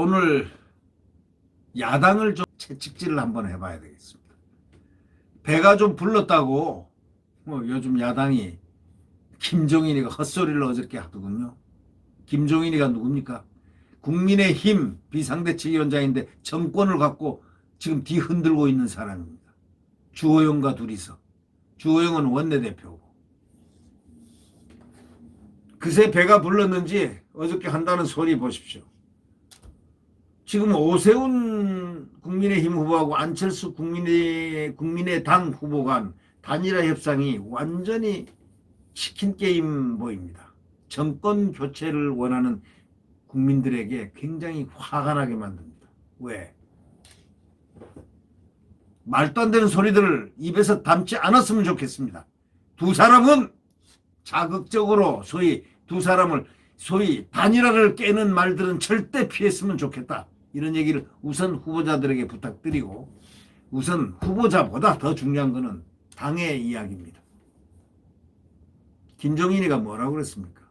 오늘 야당을 좀 채찍질을 한번 해봐야 되겠습니다. 배가 좀 불렀다고 요즘 야당이 김종인이가 헛소리를 어저께 하더군요. 김종인이가 누굽니까? 국민의힘 비상대책위원장인데 정권을 갖고 지금 뒤흔들고 있는 사람입니다. 주호영과 둘이서. 주호영은 원내대표고. 그새 배가 불렀는지 어저께 한다는 소리 보십시오. 지금 오세훈 국민의힘 후보하고 안철수 국민의당 후보 간 단일화 협상이 완전히 치킨 게임 보입니다. 정권 교체를 원하는 국민들에게 굉장히 화가 나게 만듭니다. 왜? 말도 안 되는 소리들을 입에서 담지 않았으면 좋겠습니다. 두 사람은 자극적으로 두 사람을 단일화를 깨는 말들은 절대 피했으면 좋겠다. 이런 얘기를 우선 후보자들에게 부탁드리고, 우선 후보자보다 더 중요한 것은 당의 이야기입니다. 김종인이가 뭐라고 그랬습니까?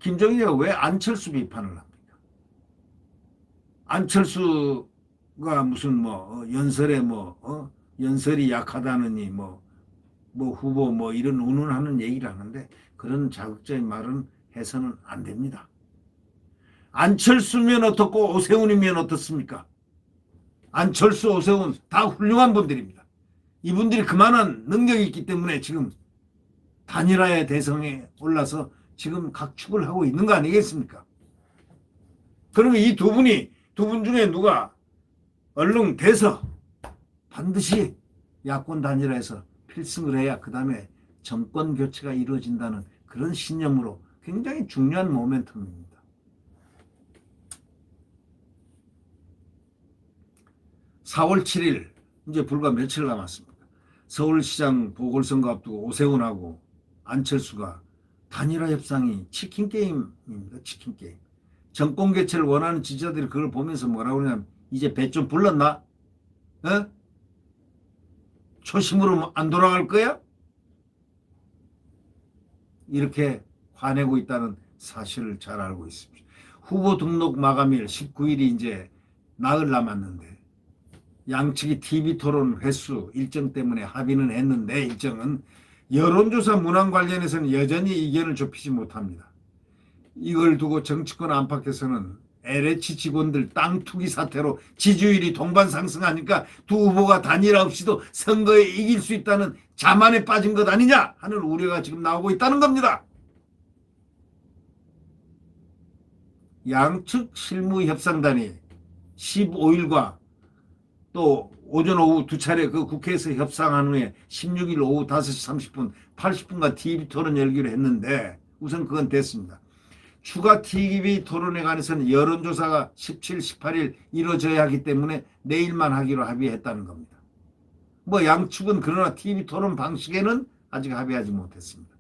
김종인이가 왜 안철수 비판을 합니까? 안철수가 무슨 연설이 약하다느니 후보 이런 운운하는 얘기를 하는데, 그런 자극적인 말은 해서는 안 됩니다. 안철수면 어떻고 오세훈이면 어떻습니까? 안철수, 오세훈 다 훌륭한 분들입니다. 이분들이 그만한 능력이 있기 때문에 지금 단일화의 대성에 올라서 지금 각축을 하고 있는 거 아니겠습니까? 그러면 이 두 분 중에 누가 얼른 돼서 반드시 야권 단일화에서 필승을 해야 그 다음에 정권 교체가 이루어진다는 그런 신념으로 굉장히 중요한 모멘텀입니다. 4월 7일 이제 불과 며칠 남았습니다. 서울시장 보궐선거 앞두고 오세훈하고 안철수가 단일화 협상이 치킨 게임입니다. 치킨 게임. 정권 교체를 원하는 지지자들이 그걸 보면서 뭐라고 그러냐면, 이제 배 좀 불렀나? 초심으로 안 돌아갈 거야? 이렇게 화내고 있다는 사실을 잘 알고 있습니다. 후보 등록 마감일 19일이 이제 나흘 남았는데, 양측이 TV토론 횟수 일정 때문에 합의는 했는데, 일정은 여론조사 문항 관련해서는 여전히 이견을 좁히지 못합니다. 이걸 두고 정치권 안팎에서는 LH 직원들 땅 투기 사태로 지지율이 동반 상승하니까 두 후보가 단일화 없이도 선거에 이길 수 있다는 자만에 빠진 것 아니냐 하는 우려가 지금 나오고 있다는 겁니다. 양측 실무협상단이 15일과 또 오전 오후 두 차례 그 국회에서 협상한 후에 16일 오후 5시 30분 80분간 TV토론 열기로 했는데, 우선 그건 됐습니다. 추가 TV토론에 관해서는 여론조사가 17, 18일 이루어져야 하기 때문에 내일만 하기로 합의했다는 겁니다. 양측은 그러나 TV토론 방식에는 아직 합의하지 못했습니다.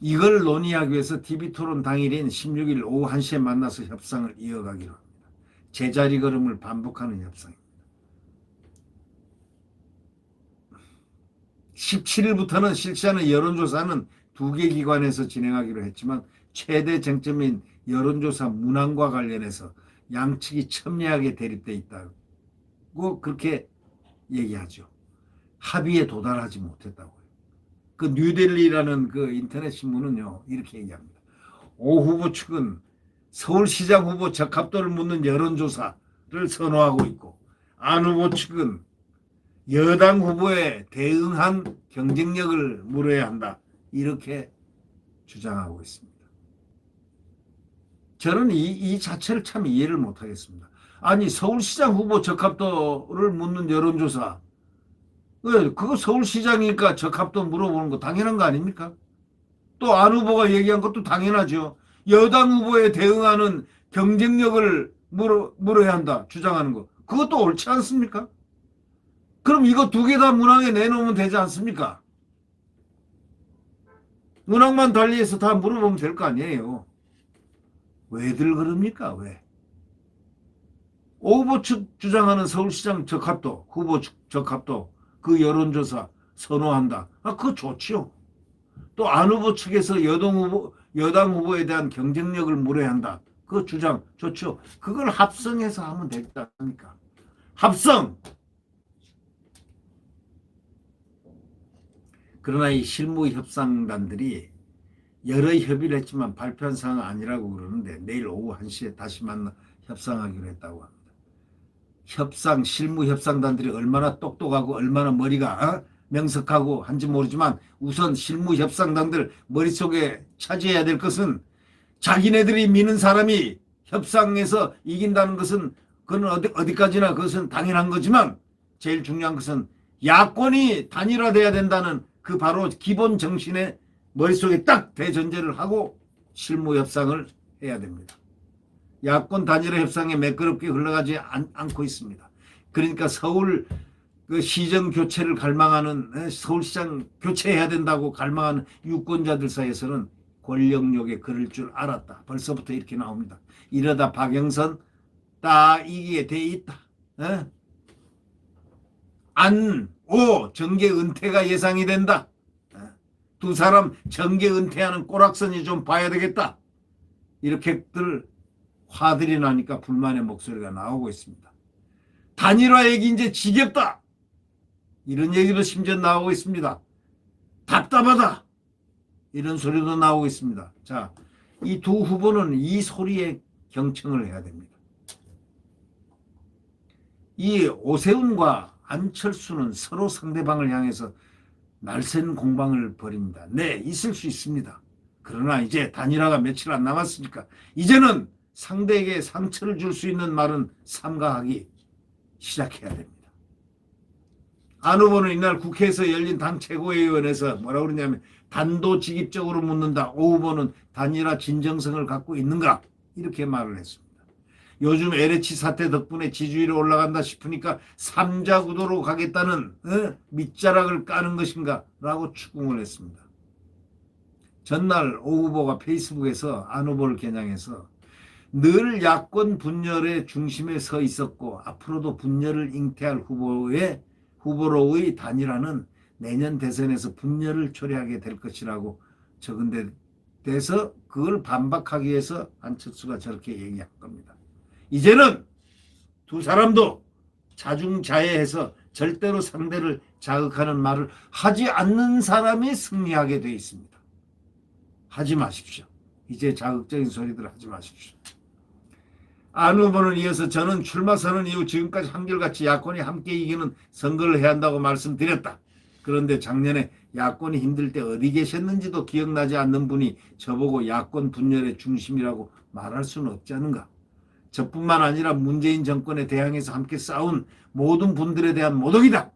이걸 논의하기 위해서 TV토론 당일인 16일 오후 1시에 만나서 협상을 이어가기로 합니다. 제자리 걸음을 반복하는 협상입니다. 17일부터는 실시하는 여론조사는 2개 기관에서 진행하기로 했지만, 최대 쟁점인 여론조사 문항과 관련해서 양측이 첨예하게 대립돼 있다고 그렇게 얘기하죠. 합의에 도달하지 못했다고요. 그 뉴델리라는 그 인터넷 신문은요, 이렇게 얘기합니다. 오 후보 측은 서울시장 후보 적합도를 묻는 여론조사를 선호하고 있고, 안 후보 측은 여당 후보에 대응한 경쟁력을 물어야 한다, 이렇게 주장하고 있습니다. 저는 이 자체를 참 이해를 못하겠습니다. 아니, 서울시장 후보 적합도를 묻는 여론조사, 그거 서울시장이니까 적합도 물어보는 거 당연한 거 아닙니까? 또 안 후보가 얘기한 것도 당연하죠. 여당 후보에 대응하는 경쟁력을 물어야 한다 주장하는 거, 그것도 옳지 않습니까? 그럼 이거 2개 다 문항에 내놓으면 되지 않습니까? 문항만 달리해서 다 물어보면 될 거 아니에요. 왜들 그럽니까? 왜? 오 후보 측 주장하는 서울시장 적합도, 후보 적합도, 그 여론조사 선호한다. 그거 좋지요. 또 안 후보 측에서 여당 후보에 대한 경쟁력을 물어야 한다. 그 주장 좋죠. 그걸 합성해서 하면 되지 않습니까? 합성. 그러나 이 실무협상단들이 여러 협의를 했지만 발표한 사항은 아니라고 그러는데 내일 오후 1시에 다시 만나 협상하기로 했다고 합니다. 실무협상단들이 얼마나 똑똑하고 얼마나 머리가 명석하고 한지 모르지만 우선 실무협상단들 머릿속에 차지해야 될 것은 자기네들이 미는 사람이 협상에서 이긴다는 것은 그건 어디까지나 그것은 당연한 거지만 제일 중요한 것은 야권이 단일화돼야 된다는 그 바로 기본 정신에 머릿속에 딱 대전제를 하고 실무협상을 해야 됩니다. 야권 단일화 협상에 매끄럽게 흘러가지 않고 있습니다. 그러니까 서울 그 시정 교체를 갈망하는 서울시장 교체해야 된다고 갈망하는 유권자들 사이에서는 권력욕에 그럴 줄 알았다. 벌써부터 이렇게 나옵니다. 이러다 박영선 딱 이기게 돼 있다. 정계 은퇴가 예상이 된다. 두 사람 정계 은퇴하는 꼬락선이 좀 봐야 되겠다. 이렇게들 화들이 나니까 불만의 목소리가 나오고 있습니다. 단일화 얘기 이제 지겹다. 이런 얘기도 심지어 나오고 있습니다. 답답하다. 이런 소리도 나오고 있습니다. 자, 이 두 후보는 이 소리에 경청을 해야 됩니다. 이 오세훈과 안철수는 서로 상대방을 향해서 날쌘 공방을 벌입니다. 네, 있을 수 있습니다. 그러나 이제 단일화가 며칠 안 남았으니까 이제는 상대에게 상처를 줄 수 있는 말은 삼가하기 시작해야 됩니다. 안 후보는 이날 국회에서 열린 당 최고위원회에서 뭐라고 그러냐면 단도직입적으로 묻는다. 오 후보는 단일화 진정성을 갖고 있는가? 이렇게 말을 했습니다. 요즘 LH 사태 덕분에 지지율이 올라간다 싶으니까 삼자구도로 가겠다는 밑자락을 까는 것인가? 라고 추궁을 했습니다. 전날 오 후보가 페이스북에서 안 후보를 겨냥해서 늘 야권 분열의 중심에 서 있었고 앞으로도 분열을 잉태할 후보로의 단일화는 내년 대선에서 분열을 초래하게 될 것이라고 적은 데서 그걸 반박하기 위해서 안철수가 저렇게 얘기한 겁니다. 이제는 두 사람도 자중자애해서 절대로 상대를 자극하는 말을 하지 않는 사람이 승리하게 되어 있습니다. 하지 마십시오. 이제 자극적인 소리들 하지 마십시오. 안 후보는 이어서 저는 출마 선언 이후 지금까지 한결같이 야권이 함께 이기는 선거를 해야 한다고 말씀드렸다. 그런데 작년에 야권이 힘들 때 어디 계셨는지도 기억나지 않는 분이 저보고 야권 분열의 중심이라고 말할 수는 없지 않은가. 저뿐만 아니라 문재인 정권에 대항해서 함께 싸운 모든 분들에 대한 모독이다.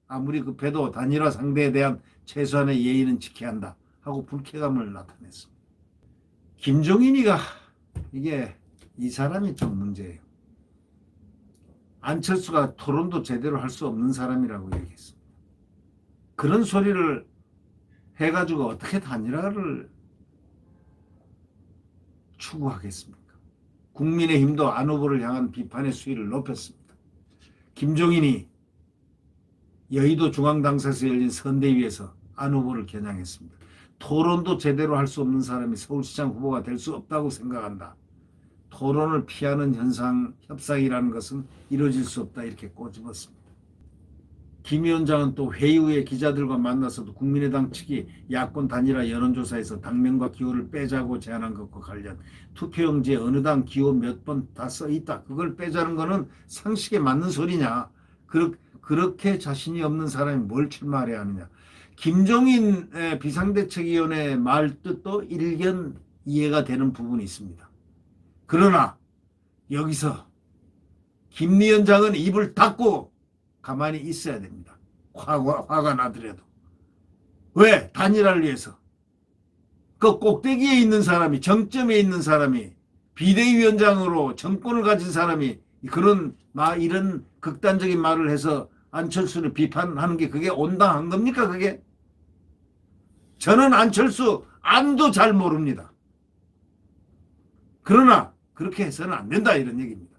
아무리 급해도 단일화 상대에 대한 최소한의 예의는 지켜야 한다 하고 불쾌감을 나타냈습니다. 김종인이가 이게 이 사람이 좀 문제예요. 안철수가 토론도 제대로 할 수 없는 사람이라고 얘기했습니다. 그런 소리를 해가지고 어떻게 단일화를 추구하겠습니까? 국민의힘도 안 후보를 향한 비판의 수위를 높였습니다. 김종인이 여의도 중앙당사에서 열린 선대위에서 안 후보를 겨냥했습니다. 토론도 제대로 할 수 없는 사람이 서울시장 후보가 될 수 없다고 생각한다. 토론을 피하는 협상이라는 것은 이루어질 수 없다. 이렇게 꼬집었습니다. 김 위원장은 또 회의 후에 기자들과 만나서도 국민의당 측이 야권 단일화 여론조사에서 당명과 기호를 빼자고 제안한 것과 관련 투표용지에 어느 당 기호 몇 번 다 써 있다. 그걸 빼자는 거는 상식에 맞는 소리냐. 그렇게 자신이 없는 사람이 뭘 출마해야 하느냐. 김종인 비상대책위원회 말 뜻도 일견 이해가 되는 부분이 있습니다. 그러나 여기서 김 위원장은 입을 닫고 가만히 있어야 됩니다. 화가 나더라도. 왜? 단일화를 위해서. 그 꼭대기에 있는 사람이, 정점에 있는 사람이, 비대위원장으로 정권을 가진 사람이 이런 극단적인 말을 해서 안철수를 비판하는 게 그게 온당한 겁니까? 그게? 저는 안철수 안도 잘 모릅니다. 그러나 그렇게 해서는 안 된다 이런 얘기입니다.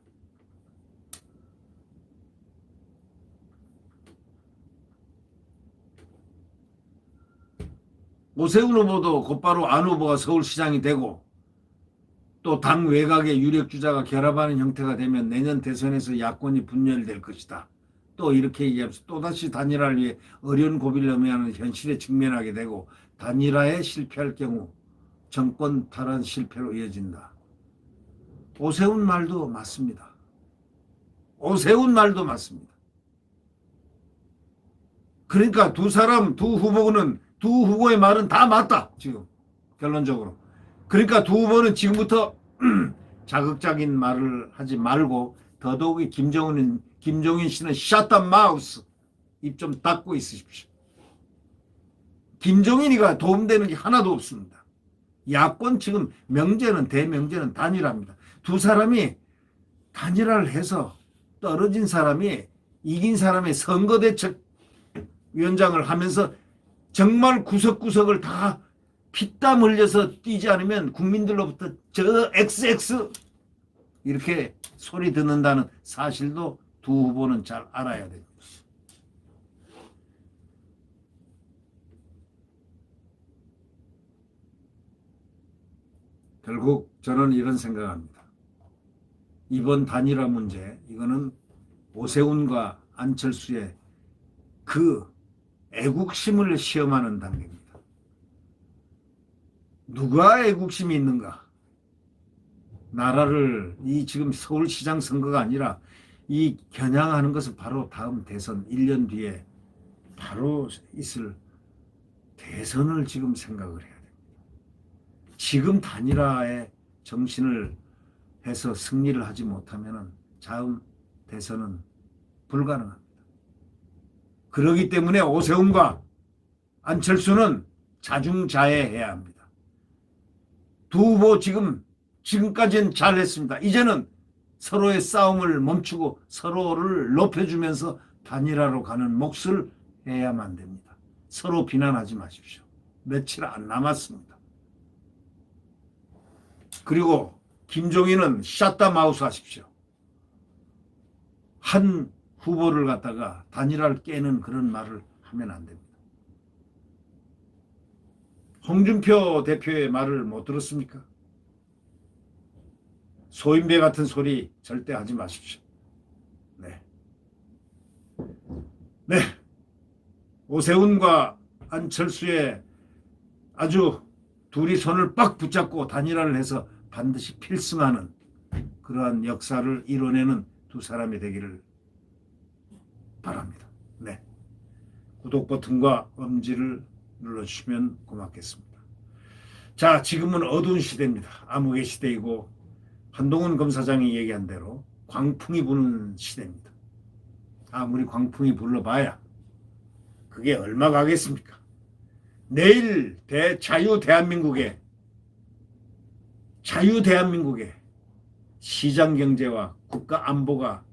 오세훈 후보도 곧바로 안 후보가 서울시장이 되고 또 당 외곽의 유력 주자가 결합하는 형태가 되면 내년 대선에서 야권이 분열될 것이다. 또 이렇게 얘기하면서 또다시 단일화를 위해 어려운 고비를 넘어야하는 현실에 직면하게 되고 단일화에 실패할 경우 정권 탈환 실패로 이어진다. 오세훈 말도 맞습니다. 오세훈 말도 맞습니다. 그러니까 두 후보의 말은 다 맞다. 지금 결론적으로. 그러니까 두 후보는 지금부터 자극적인 말을 하지 말고 더더욱이 김종인 씨는 shut the mouth. 입 좀 닫고 있으십시오. 김종인이가 도움되는 게 하나도 없습니다. 야권 지금 대명제는 단일화입니다. 두 사람이 단일화를 해서 떨어진 사람이 이긴 사람의 선거대책위원장을 하면서 정말 구석구석을 다 피땀 흘려서 뛰지 않으면 국민들로부터 저 XX 이렇게 소리 듣는다는 사실도 두 후보는 잘 알아야 됩니다. 결국 저는 이런 생각합니다. 이번 단일화 문제, 이거는 오세훈과 안철수의 그 애국심을 시험하는 단계입니다. 누가 애국심이 있는가? 나라를 지금 서울시장 선거가 아니라 이 겨냥하는 것은 바로 다음 대선 1년 뒤에 바로 있을 대선을 지금 생각을 해야 됩니다. 지금 단일화에 정신을 해서 승리를 하지 못하면 다음 대선은 불가능합니다. 그렇기 때문에 오세훈과 안철수는 자중자애해야 합니다. 두 후보 지금까지는 잘했습니다. 이제는 서로의 싸움을 멈추고 서로를 높여주면서 단일화로 가는 몫을 해야만 됩니다. 서로 비난하지 마십시오. 며칠 안 남았습니다. 그리고 김종인은 샷다 마우스 하십시오. 한 후보를 갖다가 단일화를 깨는 그런 말을 하면 안 됩니다. 홍준표 대표의 말을 못 들었습니까? 소인배 같은 소리 절대 하지 마십시오. 네. 오세훈과 안철수의 아주 둘이 손을 빡 붙잡고 단일화를 해서 반드시 필승하는 그러한 역사를 이뤄내는 두 사람이 되기를 바랍니다. 네. 구독 버튼과 엄지를 눌러주시면 고맙겠습니다. 자, 지금은 어두운 시대입니다. 암흑의 시대이고 한동훈 검사장이 얘기한 대로 광풍이 부는 시대입니다. 아무리 광풍이 불러봐야 그게 얼마 가겠습니까? 내일 자유대한민국의 시장경제와 국가안보가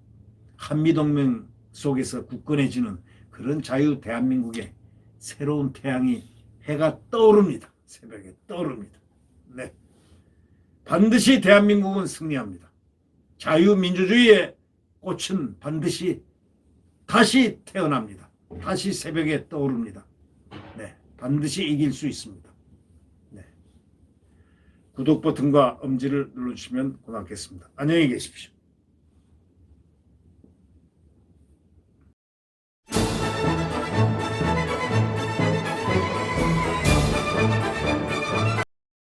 한미동맹 속에서 굳건해지는 그런 자유대한민국의 새로운 태양이 해가 떠오릅니다. 새벽에 떠오릅니다. 네. 반드시 대한민국은 승리합니다. 자유민주주의의 꽃은 반드시 다시 태어납니다. 다시 새벽에 떠오릅니다. 네. 반드시 이길 수 있습니다. 네. 구독 버튼과 엄지를 눌러주시면 고맙겠습니다. 안녕히 계십시오.